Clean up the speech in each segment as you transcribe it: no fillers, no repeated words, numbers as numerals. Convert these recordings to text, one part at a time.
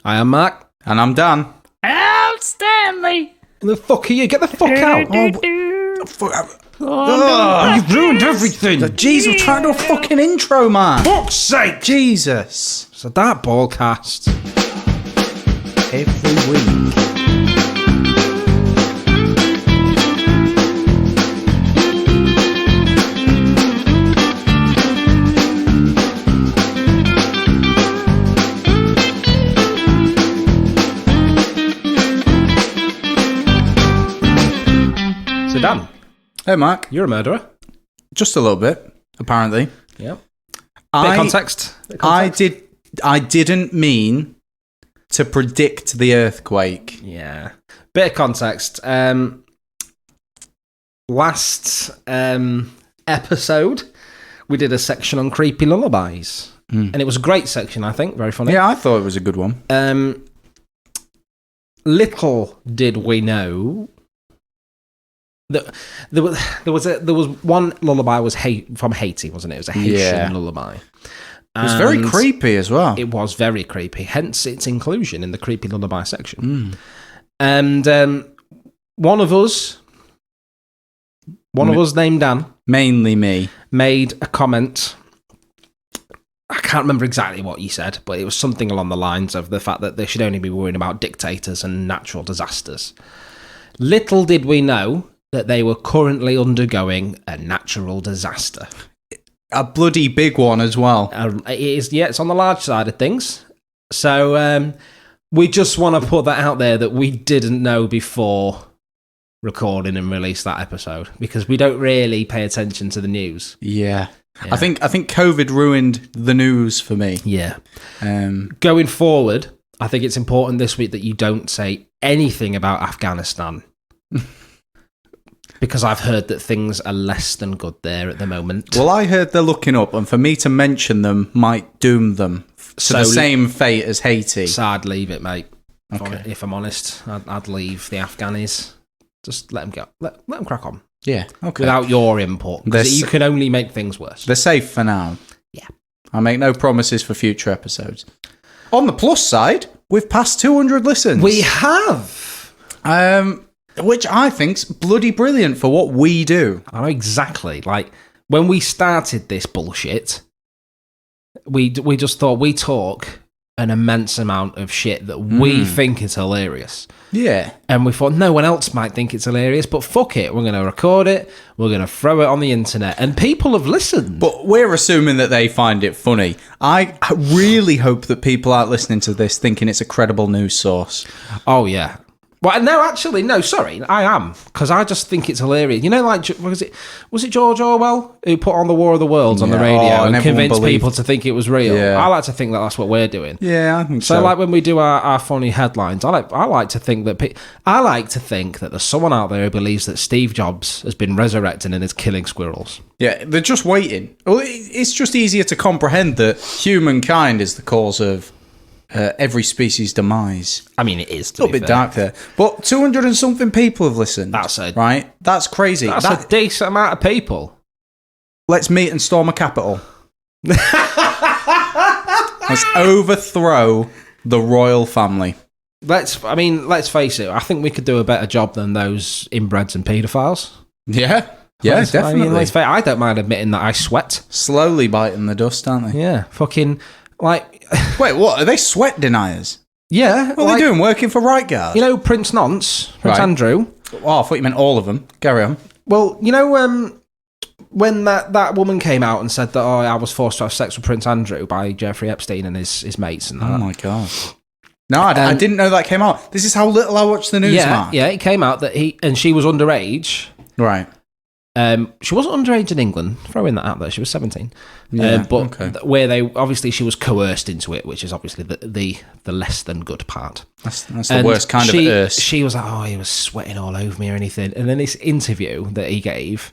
I am Mark. And I'm Dan. Outstanding. The fuck are you? Get the fuck out. You've ruined everything. Jeez, I'm trying to do a fucking intro, man. Fuck's sake. Jesus. So that ballcast. Every week. So Dan, Hey, Mark. you're a murderer. Just a little bit, apparently. Yeah. Bit of context. I didn't mean to predict the earthquake. Yeah. Bit of context. Last episode, we did a section on creepy lullabies. And it was a great section, I think. Very funny. Yeah, I thought it was a good one. Little did we know that there was one lullaby was from Haiti, wasn't it? It was a Haitian lullaby. It was very creepy as well. It was very creepy, hence its inclusion in the creepy lullaby section. And one of us named Dan, mainly me, made a comment. I can't remember exactly what you said, but it was something along the lines of the fact that they should only be worrying about dictators and natural disasters. Little did we know that they were currently undergoing a natural disaster. a bloody big one as well. It is, yeah, it's on the large side of things. So we just want to put that out there that we didn't know before recording and release that episode, because we don't really pay attention to the news. Yeah. I think COVID ruined the news for me. Yeah. Going forward, I think it's important this week that you don't say anything about Afghanistan. Because I've heard that things are less than good there at the moment. Well, I heard they're looking up, and for me to mention them might doom them to the same fate as Haiti. So I'd leave it, mate. Okay. If I'm honest, I'd leave the Afghanis. Just let them go. Let them crack on. Yeah, okay. Without your input. Because you can only make things worse. They're safe for now. Yeah. I make no promises for future episodes. On the plus side, we've passed 200 listens. We have. Which I think's bloody brilliant for what we do. I know exactly. Like, when we started this bullshit, we just thought we talk an immense amount of shit that we think is hilarious. Yeah. And we thought no one else might think it's hilarious, but fuck it. We're going to record it. We're going to throw it on the internet. And people have listened. But we're assuming that they find it funny. I really hope that people aren't listening to this thinking it's a credible news source. Oh, yeah. Well, no, actually, no, sorry, I am, because I just think it's hilarious. You know, like, was it George Orwell who put on the War of the Worlds on the radio and convinced people to think it was real? Yeah. I like to think that that's what we're doing. Yeah, I think so. So, like, when we do our funny headlines, I like to think that there's someone out there who believes that Steve Jobs has been resurrected and is killing squirrels. Yeah, they're just waiting. Well, it's just easier to comprehend that humankind is the cause of every species' demise. I mean, it is. A little bit dark there. But 200 and something people have listened. Right? That's crazy. That's a decent amount of people. Let's meet and storm a capital. Let's overthrow the royal family. Let's face it. I think we could do a better job than those inbreds and paedophiles. Yeah. Yeah, definitely. I mean, I don't mind admitting that I sweat. Slowly biting the dust, aren't they? Yeah. Fucking, like... Wait, what? Are they sweat deniers? Yeah. What are they doing? Working for Right Guard? You know Prince Andrew? Oh, I thought you meant all of them. Carry on. Well, you know when that woman came out and said that, I was forced to have sex with Prince Andrew by Jeffrey Epstein and his mates and that. Oh, my God. No, I didn't know that came out. This is how little I watch the news, Mark. Yeah, it came out that she was underage. Right. She wasn't underage in England, throwing that out there. She was 17. Yeah, where she was coerced into it, which is obviously the less than good part. That's the worst kind of erse. She was like, he was sweating all over me or anything. And then this interview that he gave,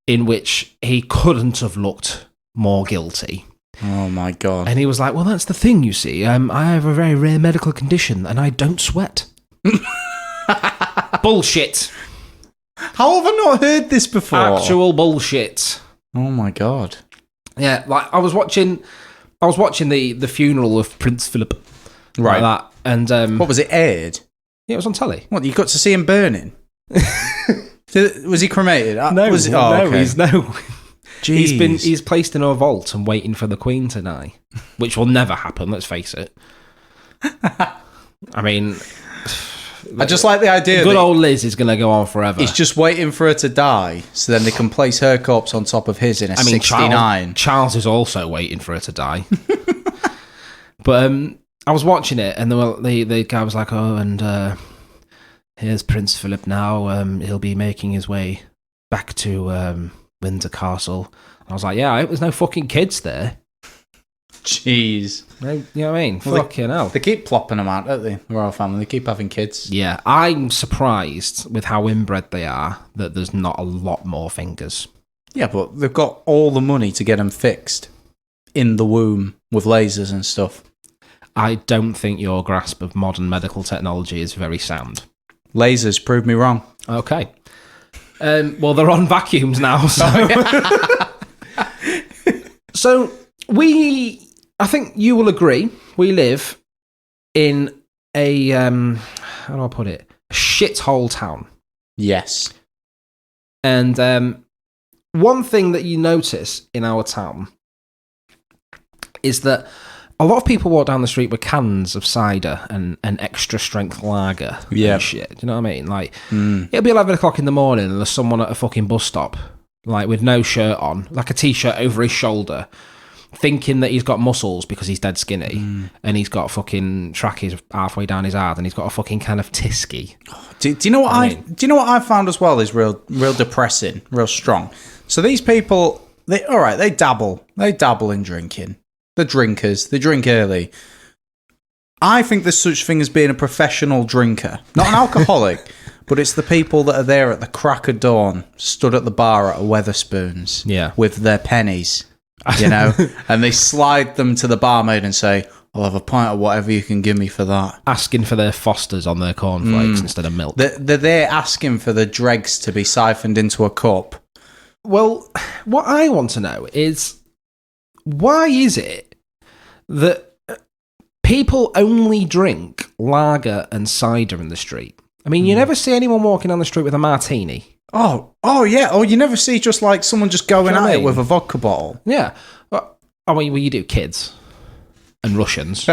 in which he couldn't have looked more guilty. Oh my God. And he was like, well, that's the thing, you see. I have a very rare medical condition and I don't sweat. Bullshit. How have I not heard this before? Actual bullshit. Oh my God. Yeah, like I was watching the funeral of Prince Philip Right. Like that. And What was it aired? yeah, it was on telly. What, you got to see him burning? Was he cremated? Was it? Oh, no, okay. Jeez. He's placed in a vault and waiting for the Queen to die, which will never happen. Let's face it. I mean, I just like the idea. Good old Liz is going to go on forever. He's just waiting for her to die, so then they can place her corpse on top of his in a 69. Charles is also waiting for her to die. But I was watching it, and the guy was like, "Oh, and here's Prince Philip now. He'll be making his way back to Windsor Castle." And I was like, "Yeah, I hope there's no fucking kids there." Jeez. No, you know what I mean? Well, Fucking hell. They keep plopping them out, don't they? The royal family. They keep having kids. Yeah, I'm surprised with how inbred they are that there's not a lot more fingers. Yeah, but they've got all the money to get them fixed in the womb with lasers and stuff. I don't think your grasp of modern medical technology is very sound. Lasers prove me wrong. Okay. Well, they're on vacuums now, so... So, I think you will agree, we live in a, how do I put it? A shithole town. Yes. And one thing that you notice in our town is that a lot of people walk down the street with cans of cider and extra strength lager and shit. Do you know what I mean? Like, it'll be 11 o'clock in the morning and there's someone at a fucking bus stop, like with no shirt on, like a t-shirt over his shoulder, thinking that he's got muscles because he's dead skinny, and he's got fucking trackies halfway down his arm, and he's got a fucking can of Tisky. Do you know what do you know what I found as well is real depressing, real strong? So these people, they dabble in drinking. They're drinkers. They drink early. I think there's such thing as being a professional drinker, not an alcoholic, but it's the people that are there at the crack of dawn, stood at the bar at a Weatherspoons, with their pennies. You know, and they slide them to the barmaid and say, "I'll have a pint of whatever you can give me for that." Asking for their Fosters on their cornflakes instead of milk. They're there asking for the dregs to be siphoned into a cup. Well, what I want to know is, why is it that people only drink lager and cider in the street? I mean, you never see anyone walking down the street with a martini. Oh, yeah. Oh, you never see just like someone just going at it with a vodka bottle. Yeah. Well, I mean, you do kids and Russians.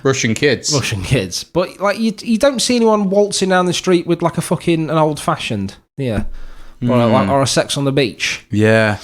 Russian kids. But like, you don't see anyone waltzing down the street with like a fucking an old fashioned, or a Sex on the Beach. Yeah.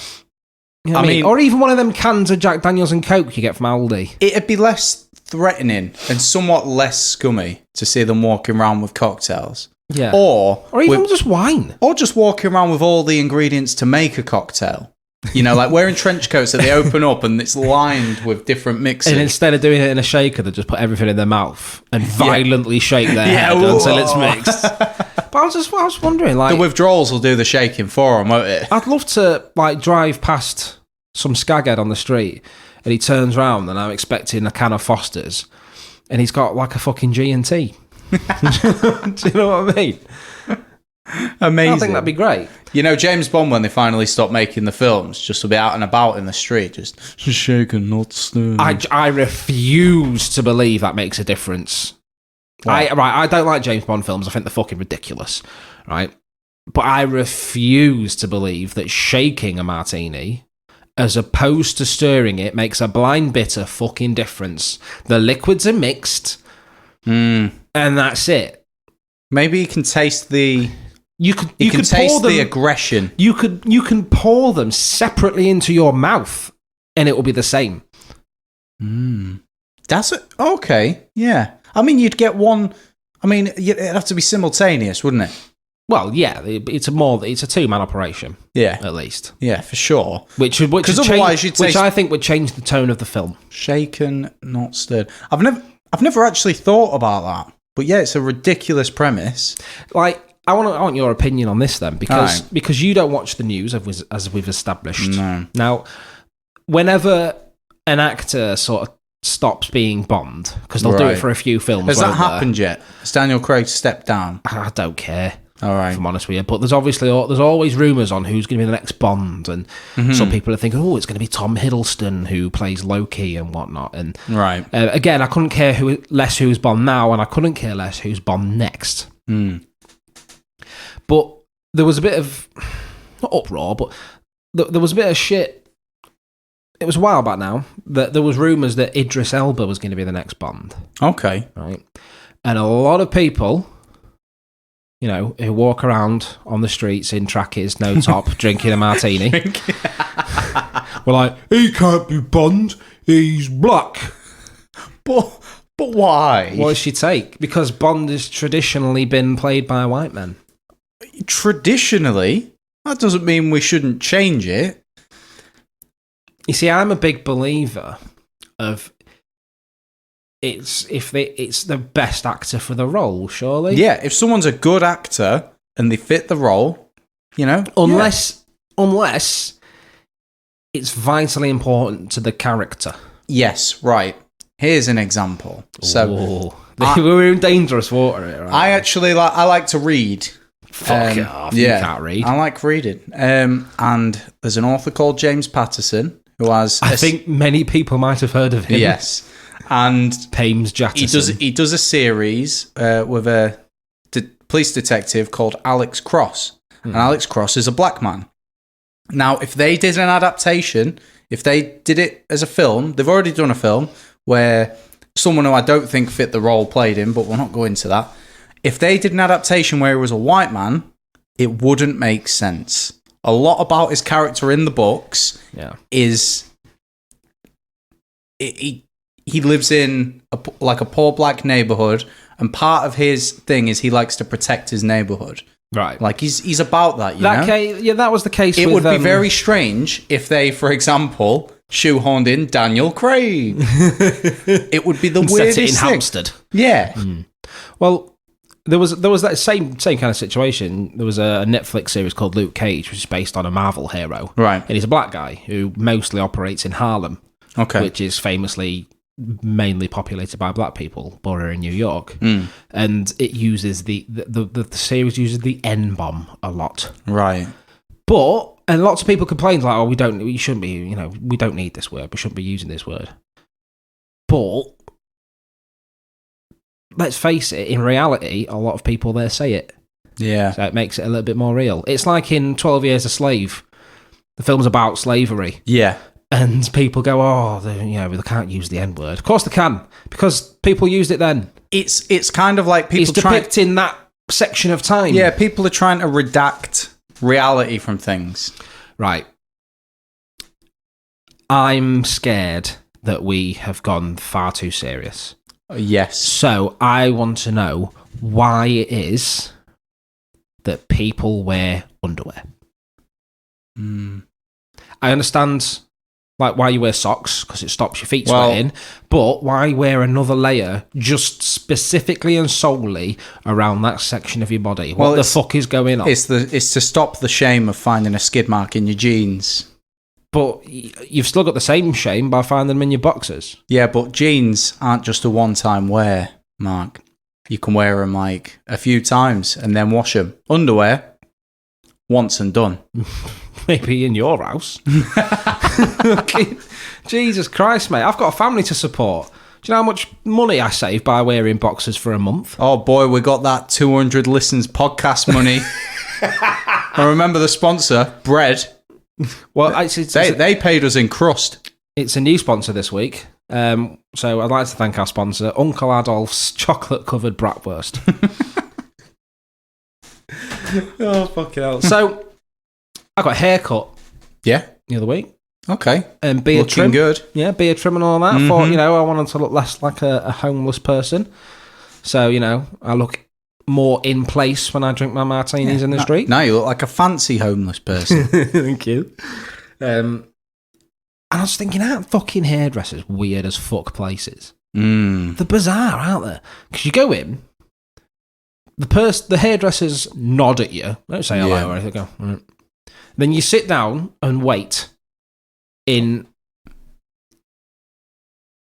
You know what I mean, or even one of them cans of Jack Daniels and Coke you get from Aldi. It'd be less threatening and somewhat less scummy to see them walking around with cocktails. Yeah. Or even just wine. Or just walking around with all the ingredients to make a cocktail. You know, like wearing trench coats that they open up and it's lined with different mixes. And instead of doing it in a shaker, they just put everything in their mouth and violently shake their head until it's mixed. But I was wondering, like... The withdrawals will do the shaking for them, won't it? I'd love to, like, drive past some skaghead on the street and he turns around and I'm expecting a can of Foster's and he's got, like, a fucking G&T. Do you know what I mean? Amazing. I think that'd be great. You know, James Bond, when they finally stop making the films, just will be out and about in the street, just shaken, not stirred. I refuse to believe that makes a difference. I don't like James Bond films. I think they're fucking ridiculous, right? But I refuse to believe that shaking a martini, as opposed to stirring it, makes a blind bitter fucking difference. The liquids are mixed, and that's it. Maybe you can taste the... You can taste the aggression. You can pour them separately into your mouth, and it will be the same. That's it. Okay, yeah. I mean, you'd get one. I mean, it'd have to be simultaneous, wouldn't it? Well, yeah. It's a 2-man operation. Yeah, at least. Yeah, for sure. Which otherwise which I think would change the tone of the film. Shaken, not stirred. I've never actually thought about that. But yeah, it's a ridiculous premise. Like, I want your opinion on this then, because you don't watch the news as we've established. No. Now, whenever an actor sort of stops being Bond, because they'll do it for a few films. Has that happened yet? Has Daniel Craig stepped down? I don't care. All right. If I'm honest with you. But there's always rumours on who's going to be the next Bond. And some people are thinking, it's going to be Tom Hiddleston who plays Loki and whatnot. And right. Again, I couldn't care less who's Bond now, and I couldn't care less who's Bond next. But there was a bit of, not uproar, but there was a bit of shit. It was a while back now that there was rumours that Idris Elba was going to be the next Bond. Okay. Right. And a lot of people, who walk around on the streets in trackies, no top, drinking a martini, were like, he can't be Bond, he's black. But why? What does she take? Because Bond has traditionally been played by white men. Traditionally? That doesn't mean we shouldn't change it. You see, I'm a big believer of it's the best actor for the role, surely. Yeah, if someone's a good actor and they fit the role, unless it's vitally important to the character. Yes, right. Here's an example. So we're in dangerous water here. Right? I like to read. Fuck it off. You can't read. I like reading. And there's an author called James Patterson who has. I think many people might have heard of him. Yes, and Pames Jattison. He does a series with a police detective called Alex Cross, and Alex Cross is a black man. Now, if they did an adaptation, if they did it as a film, they've already done a film where someone who I don't think fit the role played him, but we'll not go into that. If they did an adaptation where he was a white man, it wouldn't make sense. A lot about his character in the books is he lives in a poor black neighborhood, and part of his thing is he likes to protect his neighborhood. Right. Like he's about that, you know? That was the case. It would be very strange if they, for example, shoehorned in Daniel Craig. It would be the weirdest set it in thing. Hampstead. Yeah. Well, there was that same kind of situation. There was a Netflix series called Luke Cage, which is based on a Marvel hero. Right. And he's a black guy who mostly operates in Harlem. Okay. Which is famously mainly populated by black people, born in New York. And it uses the series uses the N-bomb a lot. Right. And lots of people complain like, we don't need this word. We shouldn't be using this word. But let's face it, in reality, a lot of people there say it. Yeah. So it makes it a little bit more real. It's like in 12 Years a Slave. The film's about slavery. Yeah. And people go, they can't use the N-word. Of course they can, because people used it then. It's kind of like people It's depicting that section of time. Yeah, people are trying to redact reality from things. Right. I'm scared that we have gone far too serious. Yes. So I want to know why it is that people wear underwear. I understand why you wear socks, because it stops your feet sweating, but why wear another layer just specifically and solely around that section of your body? What the fuck is going on? It's to stop the shame of finding a skid mark in your jeans. But you've still got the same shame by finding them in your boxers. Yeah, but jeans aren't just a one-time wear, Mark. You can wear them like a few times and then wash them. Underwear, once and done. Maybe in your house. Jesus Christ, mate. I've got a family to support. Do you know how much money I save by wearing boxers for a month? Oh boy, we got that 200 listens podcast money. I remember the sponsor, Bread. Well, they paid us in crust. It's a new sponsor this week. So I'd like to thank our sponsor, Uncle Adolph's chocolate-covered bratwurst. Oh, fucking hell. So, I got a haircut. Yeah. The other week. Okay. And beard Looking trim. good. Yeah, beard trim and all that. I thought, I wanted to look less like a homeless person. So, I look more in place when I drink my martinis in the street. Now you look like a fancy homeless person. Thank you. And I was thinking, aren't fucking hairdressers weird as fuck places? They're bizarre, aren't they? Because you go in, the hairdressers nod at you. Don't say hello or anything. Go, right. Then you sit down and wait in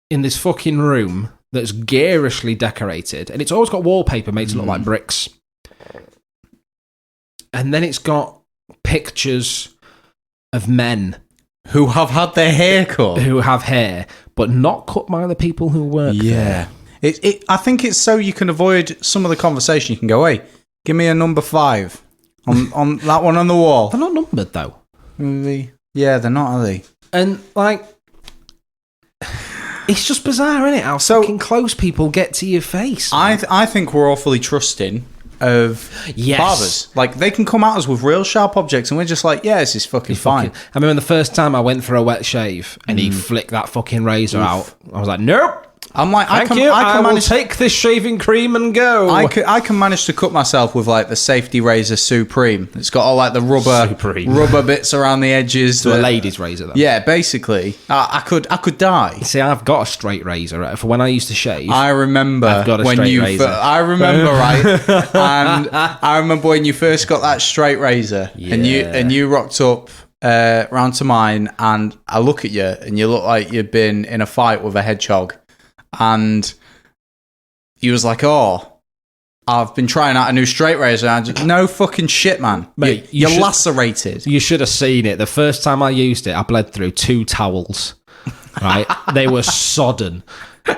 this fucking room that's garishly decorated, and it's always got wallpaper made to look like bricks. and then it's got pictures of men who have had their hair cut, who have hair, but not cut by the people who work there. I think it's so you can avoid some of the conversation. You can go, hey, give me a number 5 on that one on the wall. They're not numbered though. Yeah, they're not, are they? And like, it's just bizarre, isn't it? How fucking close people get to your face. I think we're awfully trusting of barbers. Like, they can come at us with real sharp objects, and we're just like, yeah, this is fucking fine. I remember the first time I went for a wet shave, and he flicked that fucking razor out. I was like, nope. I'm like, I will take this shaving cream and go. I can manage to cut myself with like the Safety Razor Supreme. It's got all like the rubber bits around the edges. So a lady's razor, though. Yeah, basically, I could die. See, I've got a straight razor for when I used to shave. I remember I've got a when straight you. razor. I remember right, and I remember when you first got that straight razor, and you rocked up round to mine, and I look at you, and you look like you've been in a fight with a hedgehog. And he was like, oh, I've been trying out a new straight razor. And I just, no fucking shit, man. Mate, you're lacerated. You should have seen it. The first time I used it, I bled through 2 towels. Right? They were sodden.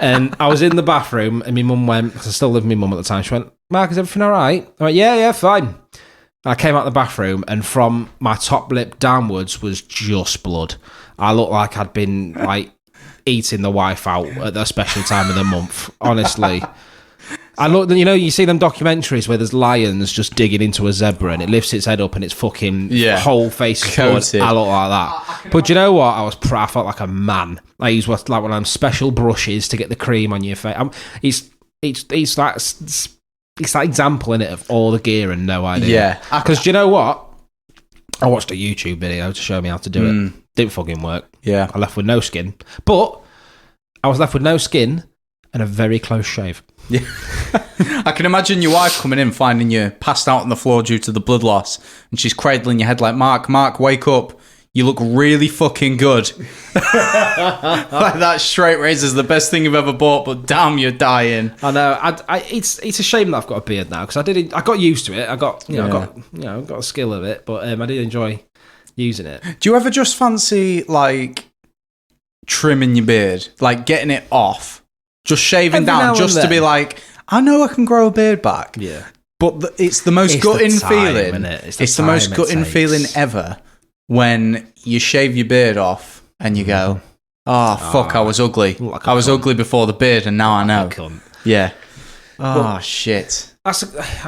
And I was in the bathroom, and my mum went, because I still lived with my mum at the time. She went, Mark, is everything all right? I went, yeah, fine. I came out the bathroom, and from my top lip downwards was just blood. I looked like I'd been, like, eating the wife out at the special time of the month. Honestly, I look. You see them documentaries where there's lions just digging into a zebra and it lifts its head up and its fucking whole face is blood. I look like that. But you know what? I felt like a man. I used like one of them special brushes to get the cream on your face. It's that example in it of all the gear and no idea. Yeah, because do you know what? I watched a YouTube video to show me how to do it. Didn't fucking work. Yeah. I left with no skin. But I was left with no skin and a very close shave. Yeah. I can imagine your wife coming in, finding you passed out on the floor due to the blood loss, and she's cradling your head like, Mark, wake up. You look really fucking good. Like, that straight razor's the best thing you've ever bought, but damn, you're dying. I know. It's a shame that I've got a beard now, because I got used to it. I got a skill of it, but I did enjoy using it. Do you ever just fancy like trimming your beard, like getting it off, just shaving down, just to be like, I know I can grow a beard back? Yeah. But it's the most gutting feeling. It's the most gutting feeling ever when you shave your beard off and you go, oh fuck, I was ugly. I was ugly before the beard, and now I know. Yeah. Oh shit. I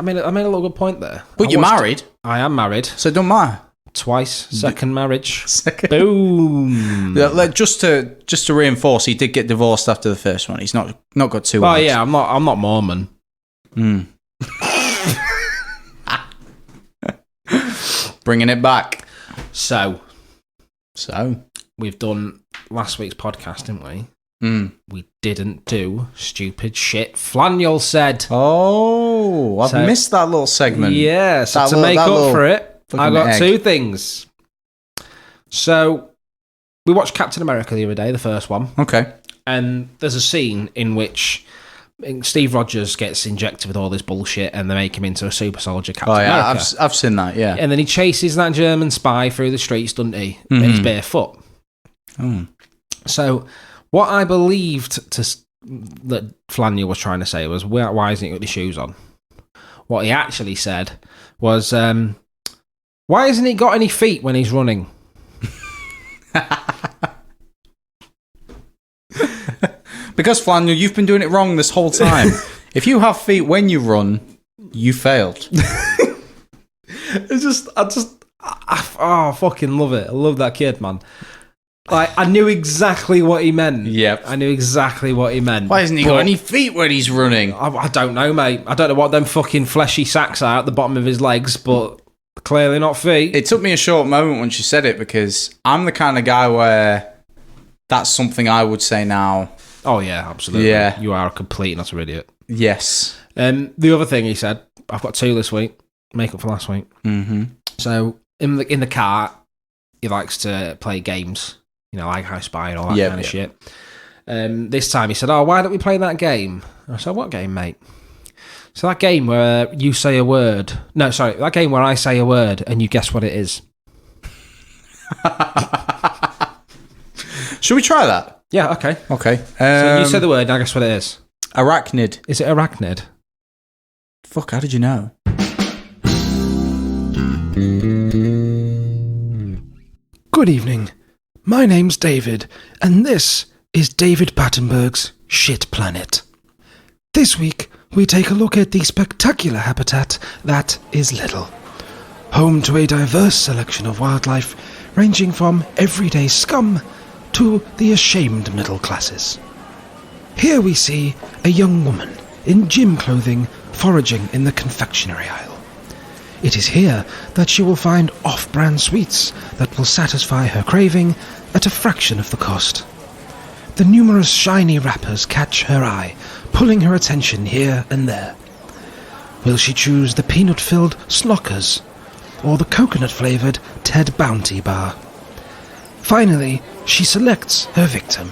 made a little good point there. But you're married. I am married. So it don't matter. Twice. Second marriage. Boom. Just to reinforce, he did get divorced after the first one. He's not got 2 wives. Oh yeah, I'm not Mormon. Bringing it back. So we've done last week's podcast, didn't we? We didn't do stupid shit Flaniel said. Oh, I've missed that little segment. Yeah, so to make up for it, I got 2 things. So, we watched Captain America the other day, the first one. Okay. And there's a scene in which Steve Rogers gets injected with all this bullshit and they make him into a super soldier, Captain America. I've seen that, yeah. And then he chases that German spy through the streets, doesn't he? And he's barefoot. So, what I believed that Flaniel was trying to say was, why isn't he got his shoes on? What he actually said was, why hasn't he got any feet when he's running? Because, Flaniel, you've been doing it wrong this whole time. If you have feet when you run, you failed. I fucking love it. I love that kid, man. Like, I knew exactly what he meant. Yep. I knew exactly what he meant. Why hasn't he got any feet when he's running? I don't know, mate. I don't know what them fucking fleshy sacks are at the bottom of his legs, but clearly not feet. It took me a short moment when she said it, because I'm the kind of guy where that's something I would say now. Oh, yeah, absolutely. Yeah. You are a complete and utter idiot. Yes. The other thing he said, I've got 2 this week, make up for last week. Mm-hmm. So, in the car, he likes to play games, like I Spy and all that kind of shit. This time he said, why don't we play that game? I said, what game, mate? So that game where you say a word... No, sorry. That game where I say a word and you guess what it is. Should we try that? Yeah, okay. Okay. So you say the word and I guess what it is. Arachnid. Is it arachnid? Fuck, how did you know? Good evening. My name's David, and this is David Battenberg's Shit Planet. This week, we take a look at the spectacular habitat that is Little. Home to a diverse selection of wildlife, ranging from everyday scum to the ashamed middle classes. Here we see a young woman in gym clothing foraging in the confectionery aisle. It is here that she will find off-brand sweets that will satisfy her craving at a fraction of the cost. The numerous shiny wrappers catch her eye, pulling her attention here and there. Will she choose the peanut-filled Snockers or the coconut-flavoured Ted Bounty bar? Finally, she selects her victim.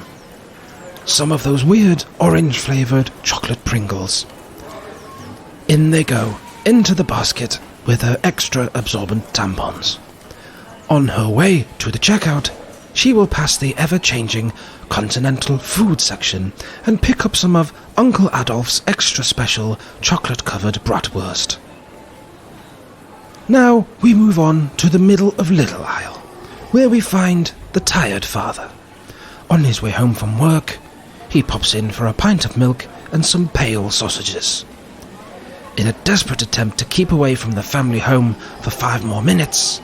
Some of those weird orange-flavoured chocolate Pringles. In they go, into the basket, with her extra absorbent tampons. On her way to the checkout, she will pass the ever-changing continental food section and pick up some of Uncle Adolph's extra special chocolate-covered bratwurst. Now we move on to the middle of Little aisle, where we find the tired father. On his way home from work, he pops in for a pint of milk and some pale sausages. In a desperate attempt to keep away from the family home for 5 more minutes,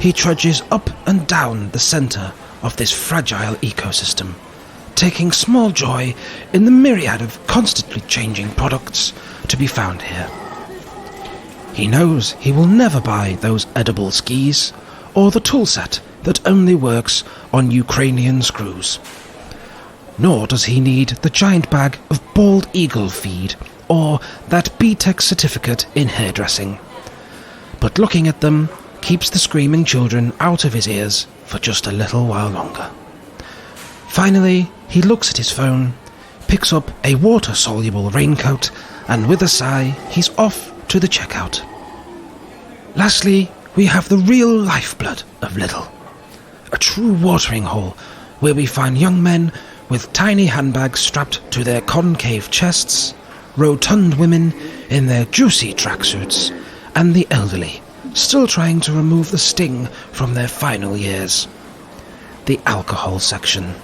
he trudges up and down the centre of this fragile ecosystem, taking small joy in the myriad of constantly changing products to be found here. He knows he will never buy those edible skis or the tool set that only works on Ukrainian screws. Nor does he need the giant bag of bald eagle feed or that B.Tech certificate in hairdressing. But looking at them keeps the screaming children out of his ears for just a little while longer. Finally, he looks at his phone, picks up a water-soluble raincoat, and with a sigh, he's off to the checkout. Lastly, we have the real lifeblood of Little. A true watering hole where we find young men with tiny handbags strapped to their concave chests, rotund women in their juicy tracksuits, and the elderly, still trying to remove the sting from their final years. The alcohol section.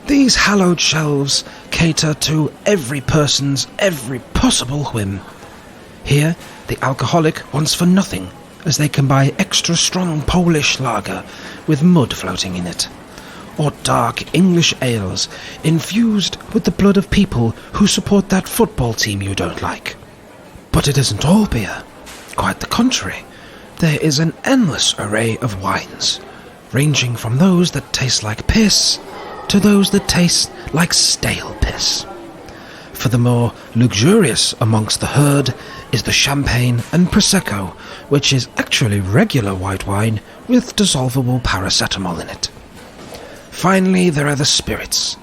These hallowed shelves cater to every person's every possible whim. Here, the alcoholic wants for nothing, as they can buy extra strong Polish lager with mud floating in it, or dark English ales infused with the blood of people who support that football team you don't like. But it isn't all beer. Quite the contrary. There is an endless array of wines, ranging from those that taste like piss to those that taste like stale piss. For the more luxurious amongst the herd is the champagne and prosecco, which is actually regular white wine with dissolvable paracetamol in it. Finally, there are the spirits.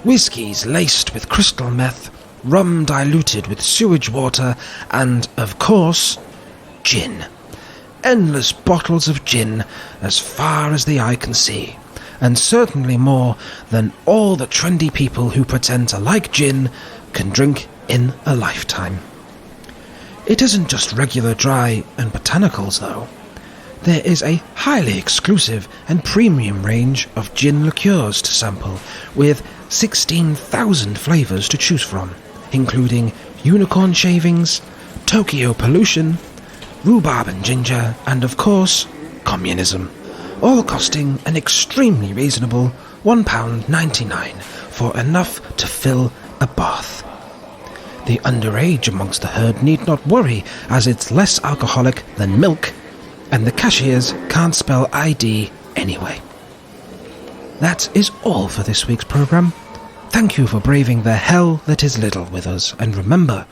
Whiskies laced with crystal meth, rum diluted with sewage water, and, of course, gin. Endless bottles of gin as far as the eye can see, and certainly more than all the trendy people who pretend to like gin can drink in a lifetime. It isn't just regular dry and botanicals, though. There is a highly exclusive and premium range of gin liqueurs to sample, with 16,000 flavours to choose from, including unicorn shavings, Tokyo pollution, rhubarb and ginger, and of course, communism, all costing an extremely reasonable £1.99 for enough to fill a bath. The underage amongst the herd need not worry, as it's less alcoholic than milk, and the cashiers can't spell ID anyway. That is all for this week's programme. Thank you for braving the hell that is Little with us, and remember,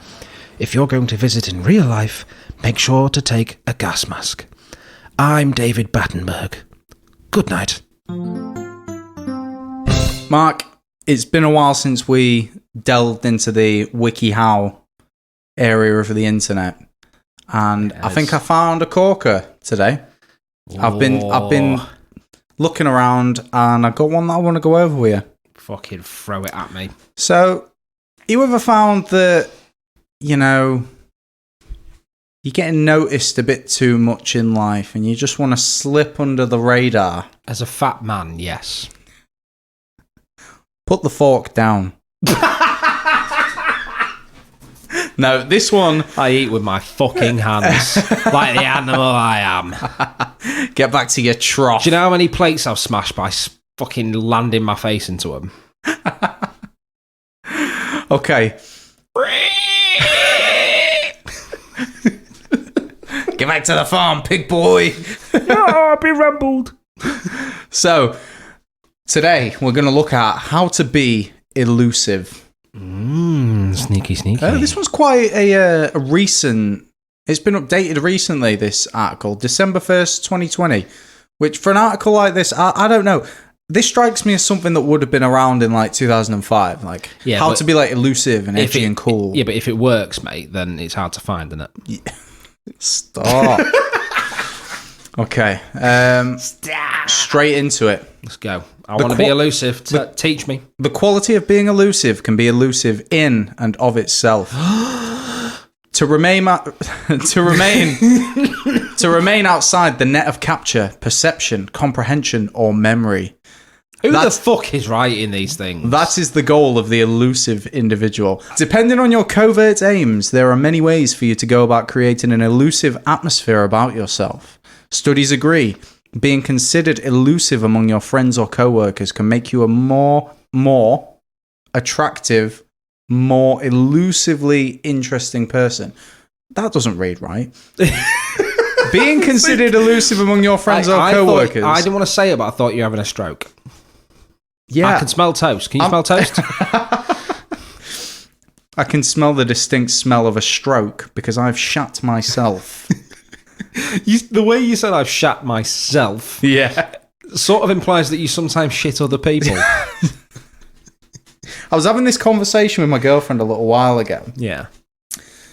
if you're going to visit in real life, make sure to take a gas mask. I'm David Battenberg. Good night. Mark, it's been a while since we delved into the Wikihow area of the internet. And Yes. I think I found a corker today. I've been looking around, and I've got one that I want to go over with you. Fucking throw it at me. So, you ever found that, you're getting noticed a bit too much in life and you just want to slip under the radar? As a fat man, yes. Put the fork down. No, this one... I eat with my fucking hands. Like the animal I am. Get back to your trough. Do you know how many plates I've smashed by fucking landing my face into them? Okay. Get back to the farm, pig boy. Oh, I've been rumbled. So, today we're going to look at how to be elusive. Sneaky. This one's quite a recent... It's been updated recently, this article. December 1st, 2020. Which, for an article like this, I don't know. This strikes me as something that would have been around in, 2005. How to be, elusive and edgy and cool. Yeah, but if it works, mate, then it's hard to find, isn't it? Yeah. Stop. Okay. Straight into it. Let's go. I want to be elusive. Teach me. The quality of being elusive can be elusive in and of itself. To remain outside the net of capture, perception, comprehension, or memory. Who the fuck is writing these things? That is the goal of the elusive individual. Depending on your covert aims, there are many ways for you to go about creating an elusive atmosphere about yourself. Studies agree, being considered elusive among your friends or co-workers can make you a more attractive, more elusively interesting person. That doesn't read right. Being considered elusive among your friends or co-workers. I didn't want to say it, but I thought you were having a stroke. Yeah. I can smell toast. Can you smell toast? I can smell the distinct smell of a stroke because I've shat myself. The way you said I've shat myself, Yeah. sort of implies that you sometimes shit other people. I was having this conversation with my girlfriend a little while ago. Yeah.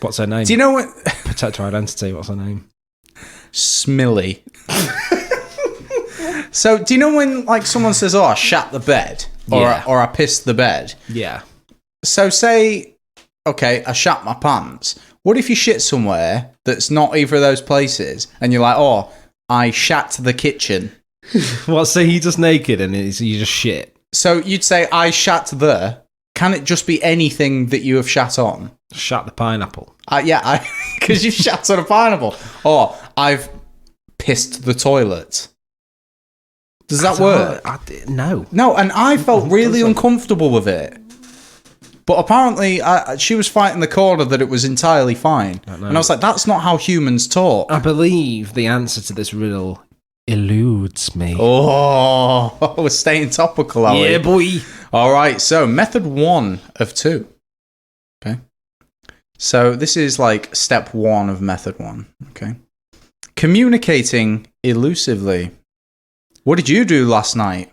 What's her name? Do you know what? Protect her identity. What's her name? Smilly. So, do you know when someone says, "Oh, I shat the bed," or Yeah. or I pissed the bed? Yeah. So, say, okay, I shat my pants. What if you shit somewhere that's not either of those places, and you're like, "Oh, I shat the kitchen." What? So you just naked and you just shit? So you'd say, "I shat the." Can it just be anything that you have shat on? Shat the pineapple. Yeah, because you've shat on a pineapple. Or I've pissed the toilet. Does that work? No. No, and I felt really uncomfortable with it. But apparently, she was fighting the corner that it was entirely fine. And I was like, that's not how humans talk. I believe the answer to this riddle eludes me. Oh, we're staying topical, are we? Yeah, boy. All right, so method 1 of 2. Okay. So this is step 1 of method 1. Okay. Communicating elusively. What did you do last night?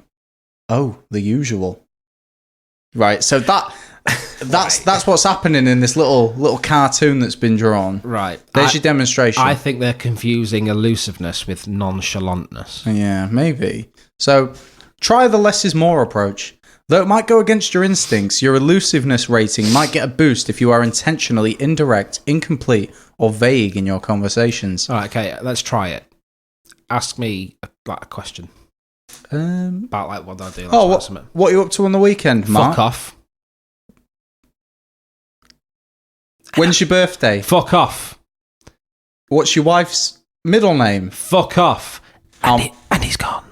Oh, the usual. Right, so that's what's happening in this little cartoon that's been drawn. Right. There's your demonstration. I think they're confusing elusiveness with nonchalantness. Yeah, maybe. So try the less is more approach. Though it might go against your instincts, your elusiveness rating might get a boost if you are intentionally indirect, incomplete, or vague in your conversations. All right, okay, let's try it. Ask me a question. About what did I do last night? What are you up to on the weekend, Mark? Fuck off. When's your birthday? Fuck off. What's your wife's middle name? Fuck off. And he's gone.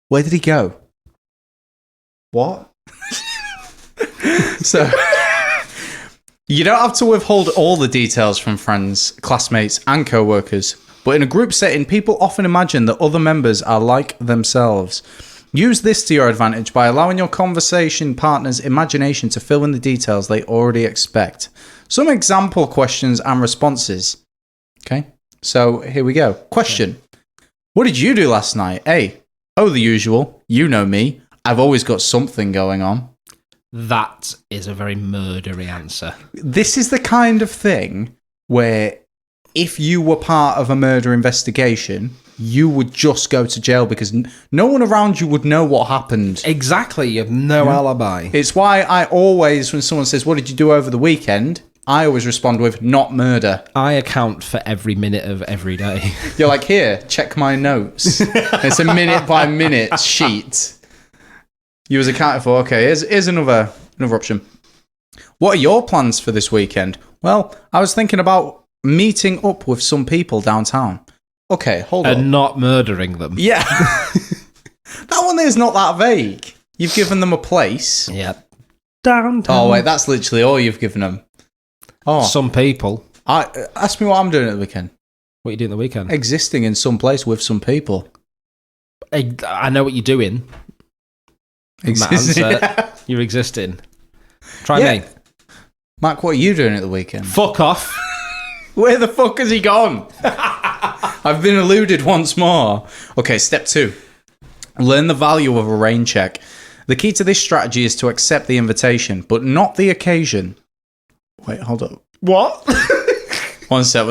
Where did he go? What? So, you don't have to withhold all the details from friends, classmates, and co-workers, but in a group setting, people often imagine that other members are like themselves. Use this to your advantage by allowing your conversation partner's imagination to fill in the details they already expect. Some example questions and responses. Okay, so here we go. Question. What did you do last night? A. Oh, the usual. You know me. I've always got something going on. That is a very murdery answer. This is the kind of thing where if you were part of a murder investigation, you would just go to jail because no one around you would know what happened. Exactly. You have no alibi. It's why I always, when someone says, what did you do over the weekend? I always respond with, not murder. I account for every minute of every day. You're like, here, check my notes. It's a minute by minute sheet. You was accounted for. Okay, here's another option. What are your plans for this weekend? Well, I was thinking about meeting up with some people downtown. Okay, hold on. And not murdering them. Yeah. That one is not that vague. You've given them a place. Yeah. Downtown. Oh, wait, that's literally all you've given them. Oh, Some people. ask me what I'm doing at the weekend. What are you doing the weekend? Existing in some place with some people. I know what you're doing. Existing. You're existing. Try me. Mark, what are you doing at the weekend? Fuck off. Where the fuck has he gone? I've been eluded once more. Okay, step 2. Learn the value of a rain check. The key to this strategy is to accept the invitation, but not the occasion. Wait, hold up. What? One sec.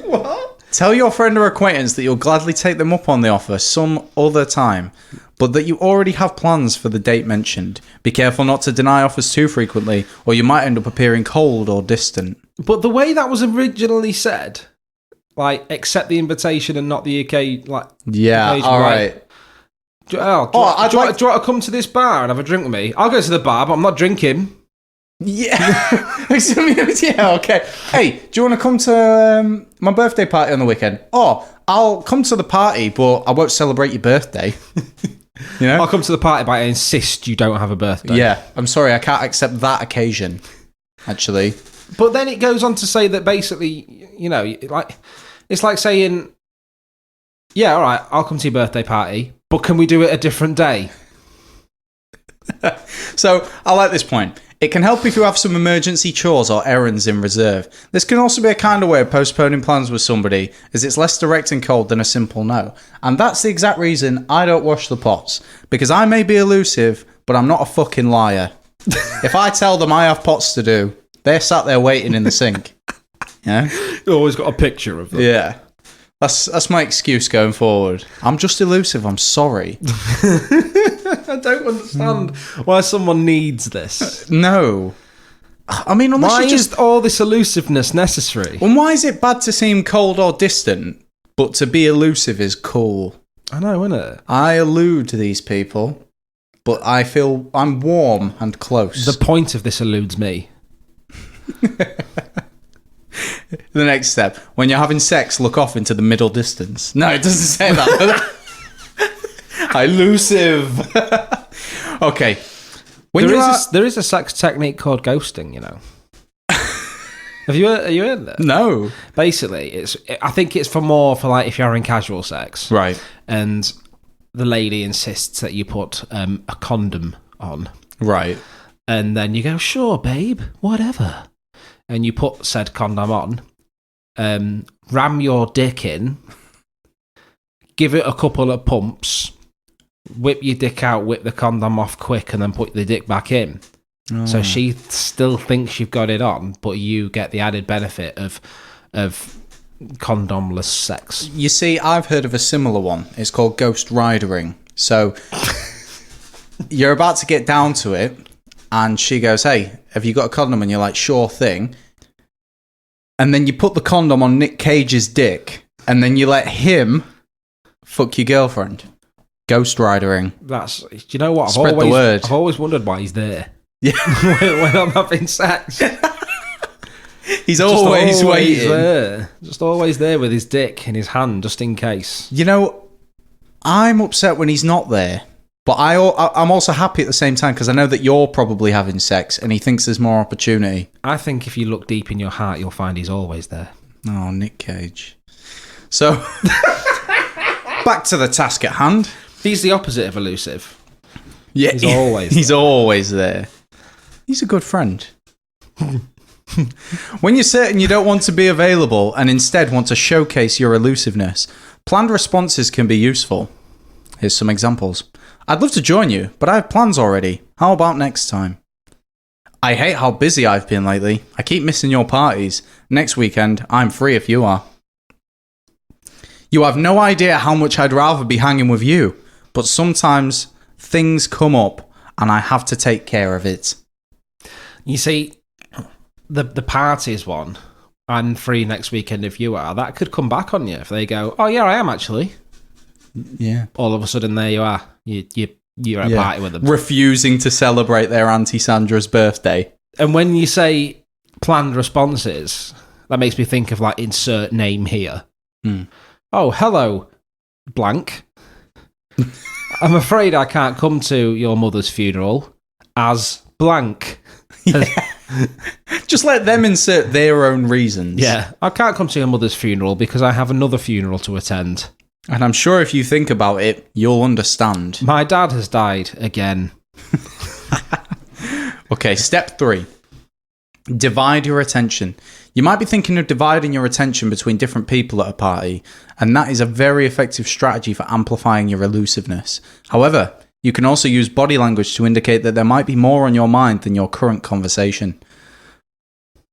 What? Tell your friend or acquaintance that you'll gladly take them up on the offer some other time, but that you already have plans for the date mentioned. Be careful not to deny offers too frequently, or you might end up appearing cold or distant. But the way that was originally said, like, accept the invitation and not the occasion, like... Yeah, occasion, all like, right. Do you want to come to this bar and have a drink with me? I'll go to the bar, but I'm not drinking. Yeah. Yeah, okay. Hey, do you want to come to my birthday party on the weekend? Oh, I'll come to the party, but I won't celebrate your birthday. You know? I'll come to the party, but I insist you don't have a birthday. Yeah, I'm sorry, I can't accept that occasion, actually. But then it goes on to say that basically, you know, like it's like saying, yeah, all right, I'll come to your birthday party, but can we do it a different day? So, I like this point. It can help if you have some emergency chores or errands in reserve. This can also be a kind of way of postponing plans with somebody, as it's less direct and cold than a simple no. And that's the exact reason I don't wash the pots. Because I may be elusive, but I'm not a fucking liar. If I tell them I have pots to do, they're sat there waiting in the sink. Yeah? You always got a picture of them. Yeah. That's my excuse going forward. I'm just elusive, I'm sorry. I don't understand why someone needs this. No. I mean, unless Why you just... is all this elusiveness necessary? And why is it bad to seem cold or distant, but to be elusive is cool? I know, isn't it? I elude these people, but I feel I'm warm and close. The point of this eludes me. The next step, when you're having sex, look off into the middle distance. No, it doesn't say that. Elusive. Okay. There is a sex technique called ghosting, you know. Are you in there? No. Basically, I think it's for like if you're having casual sex. Right. And the lady insists that you put a condom on. Right. And then you go, sure, babe, whatever. And you put said condom on, ram your dick in, give it a couple of pumps, whip your dick out, whip the condom off quick, and then put the dick back in. Oh. So she still thinks you've got it on, but you get the added benefit of condomless sex. You see, I've heard of a similar one. It's called ghost ridering. So you're about to get down to it, and she goes, hey, have you got a condom? And you're like, sure thing. And then you put the condom on Nick Cage's dick, and then you let him fuck your girlfriend. Ghost ridering. Do you know what? Spread the word. I've always wondered why he's there. Yeah. when I'm having sex. He's always waiting. There. Just always there with his dick in his hand, just in case. You know, I'm upset when he's not there. But I'm also happy at the same time because I know that you're probably having sex and he thinks there's more opportunity. I think if you look deep in your heart, you'll find he's always there. Oh, Nick Cage. So, back to the task at hand. He's the opposite of elusive. Yeah, he's always there. He's a good friend. When you're certain you don't want to be available and instead want to showcase your elusiveness, planned responses can be useful. Here's some examples. I'd love to join you, but I have plans already. How about next time? I hate how busy I've been lately. I keep missing your parties. Next weekend, I'm free if you are. You have no idea how much I'd rather be hanging with you, but sometimes things come up and I have to take care of it. You see, the parties one, I'm free next weekend if you are, that could come back on you if they go, oh yeah, I am actually. Yeah. All of a sudden, there you are. You're at a party with them. Refusing to celebrate their Auntie Sandra's birthday. And when you say planned responses, that makes me think of like insert name here. Oh, hello, blank. I'm afraid I can't come to your mother's funeral as blank. Just let them insert their own reasons. Yeah, I can't come to your mother's funeral because I have another funeral to attend. And I'm sure if you think about it, you'll understand. My dad has died again. Okay, step 3. Divide your attention. You might be thinking of dividing your attention between different people at a party, and that is a very effective strategy for amplifying your elusiveness. However, you can also use body language to indicate that there might be more on your mind than your current conversation.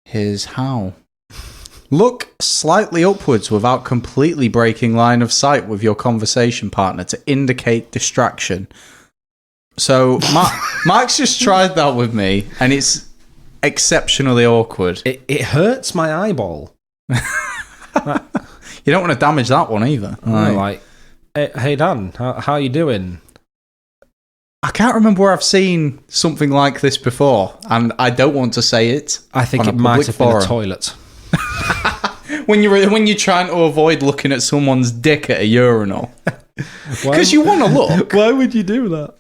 Here's how. Look slightly upwards without completely breaking line of sight with your conversation partner to indicate distraction. So, Mark's just tried that with me, and it's exceptionally awkward. It hurts my eyeball. You don't want to damage that one either. No, like, hey Dan, how you doing? I can't remember where I've seen something like this before, and I don't want to say it. I think it might have been a toilet. When you're trying to avoid looking at someone's dick at a urinal. Because you want to look. Why would you do that?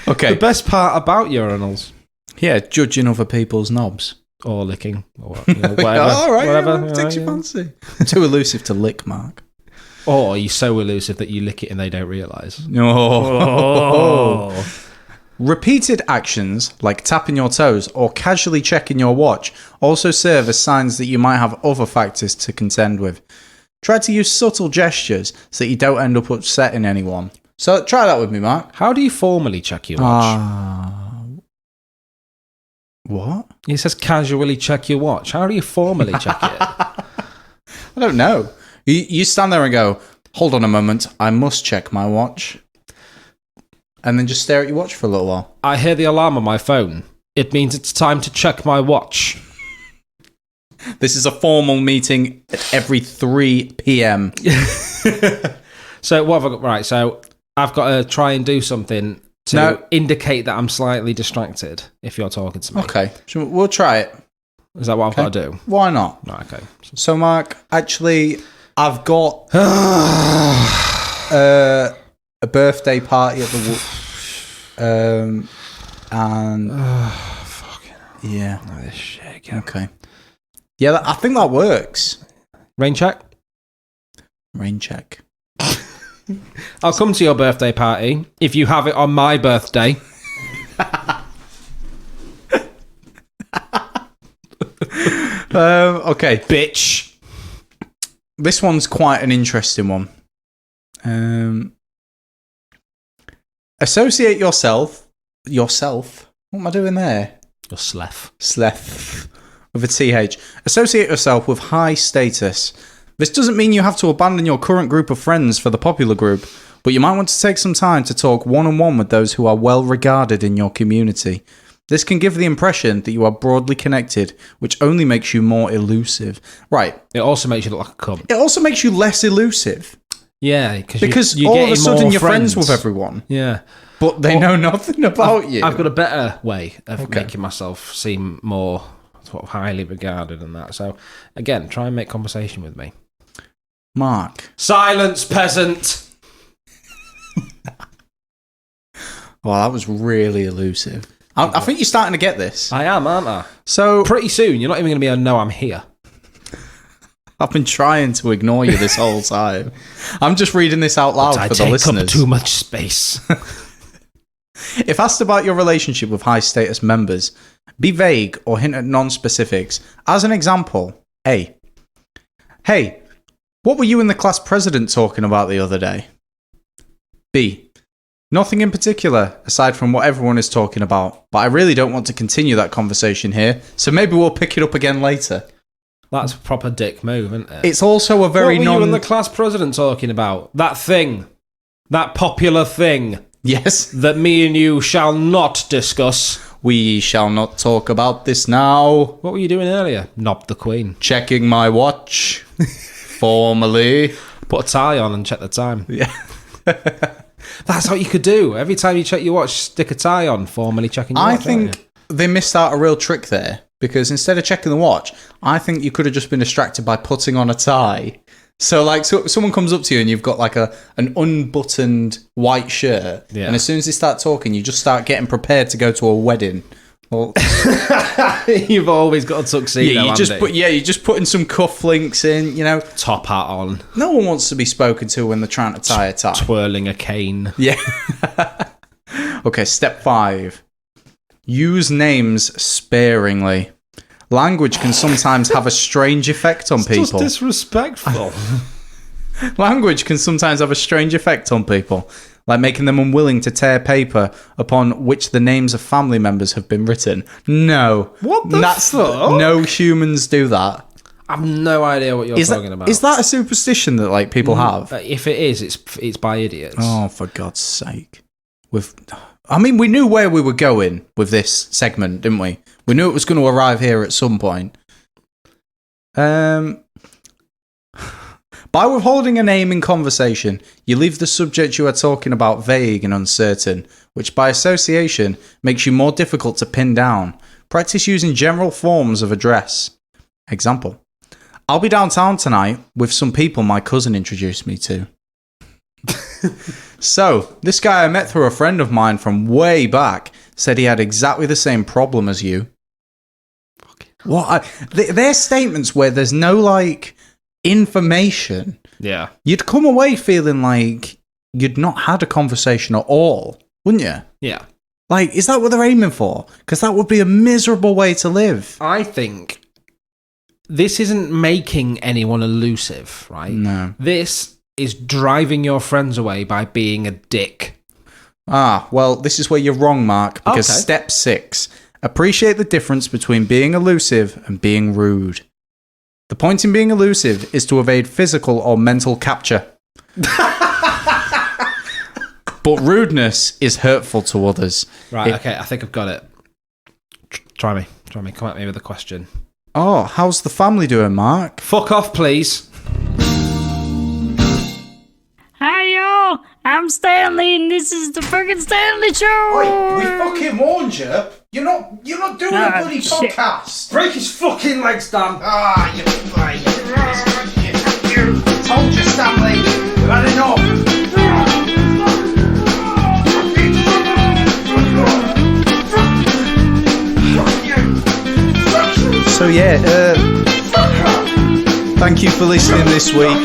Okay. The best part about urinals. Yeah, judging other people's knobs. Or licking. Or whatever. All right, whatever. Yeah, takes your fancy. Too elusive to lick, Mark. Or you're so elusive that you lick it and they don't realise. Oh. Repeated actions, like tapping your toes or casually checking your watch, also serve as signs that you might have other factors to contend with. Try to use subtle gestures so that you don't end up upsetting anyone. So try that with me, Mark. How do you formally check your watch? What? It says casually check your watch. How do you formally check it? I don't know. You stand there and go, hold on a moment, I must check my watch. And then just stare at your watch for a little while. I hear the alarm on my phone. It means it's time to check my watch. This is a formal meeting at every 3 p.m. So what have I got? Right, so I've got to try and do something to indicate that I'm slightly distracted if you're talking to me. Okay, so we'll try it. Is that what I've got to do? Why not? Right, okay. So, Mark, actually, I've got a birthday party at the and fucking yeah, this shit again. Okay, yeah, I think that works. Rain check. I'll come to your birthday party if you have it on my birthday. Okay, bitch. This one's quite an interesting one. Associate yourself. What am I doing there? Your sleth. With a TH. Associate yourself with high status. This doesn't mean you have to abandon your current group of friends for the popular group, but you might want to take some time to talk one-on-one with those who are well regarded in your community. This can give the impression that you are broadly connected, which only makes you more elusive. Right. It also makes you look like a cunt. It also makes you less elusive. Yeah, because you're all of a sudden you're friends with everyone. Yeah. But they know nothing about you. I've got a better way of making myself seem more sort of highly regarded and that. So, again, try and make conversation with me. Mark. Silence, peasant! Well, that was really elusive. I think you're starting to get this. I am, aren't I? So pretty soon, you're not even going to be able to know I'm here. I've been trying to ignore you this whole time. I'm just reading this out loud for the listeners. I take up too much space. If asked about your relationship with high-status members, be vague or hint at non-specifics. As an example, A. Hey, What were you and the class president talking about the other day? B. Nothing in particular, aside from what everyone is talking about. But I really don't want to continue that conversation here, so maybe we'll pick it up again later. That's a proper dick move, isn't it? It's also a very What were you and the class president talking about? That thing. That popular thing. Yes. That me and you shall not discuss. We shall not talk about this now. What were you doing earlier? Knob the Queen. Checking my watch. Formally. Put a tie on and check the time. Yeah. That's what you could do. Every time you check your watch, stick a tie on, formally checking your watch. I think they missed out a real trick there, because instead of checking the watch, I think you could have just been distracted by putting on a tie. So, like, someone comes up to you and you've got, like, an unbuttoned white shirt, and as soon as they start talking, you just start getting prepared to go to a wedding. Well, you've always got a tuxedo. You're just putting some cufflinks in, you know. Top hat on. No one wants to be spoken to when they're trying to tie a tie. Twirling a cane. Yeah. Okay, step 5. Use names sparingly. Language can sometimes have a strange effect on people. It's just disrespectful. Language can sometimes have a strange effect on people, like making them unwilling to tear paper upon which the names of family members have been written. No. What the fuck? No humans do that. I've no idea what you're talking about. Is that a superstition that, like, people have? If it is, it's by idiots. Oh, for God's sake. I mean, we knew where we were going with this segment, didn't we? We knew it was going to arrive here at some point. By withholding a name in conversation, you leave the subject you are talking about vague and uncertain, which by association makes you more difficult to pin down. Practice using general forms of address. Example: I'll be downtown tonight with some people my cousin introduced me to. So, this guy I met through a friend of mine from way back said he had exactly the same problem as you. They're statements where there's no, like, information. Yeah. You'd come away feeling like you'd not had a conversation at all, wouldn't you? Yeah. Like, is that what they're aiming for? Because that would be a miserable way to live. I think this isn't making anyone elusive, right? No. This is driving your friends away by being a dick. Well, this is where you're wrong, Mark, because step 6, appreciate the difference between being elusive and being rude. The point in being elusive is to evade physical or mental capture. But rudeness is hurtful to others. Right, okay, I think I've got it. Try me. Come at me with a question. Oh, how's the family doing, Mark? Fuck off, please. Hi, y'all. I'm Stanley, and this is the friggin' Stanley Show. Oi, we fucking warned you. You're not doing a bloody shit. podcast. Break his fucking legs, Dan. You told you, Stanley. We've had enough. So yeah, thank you for listening this week.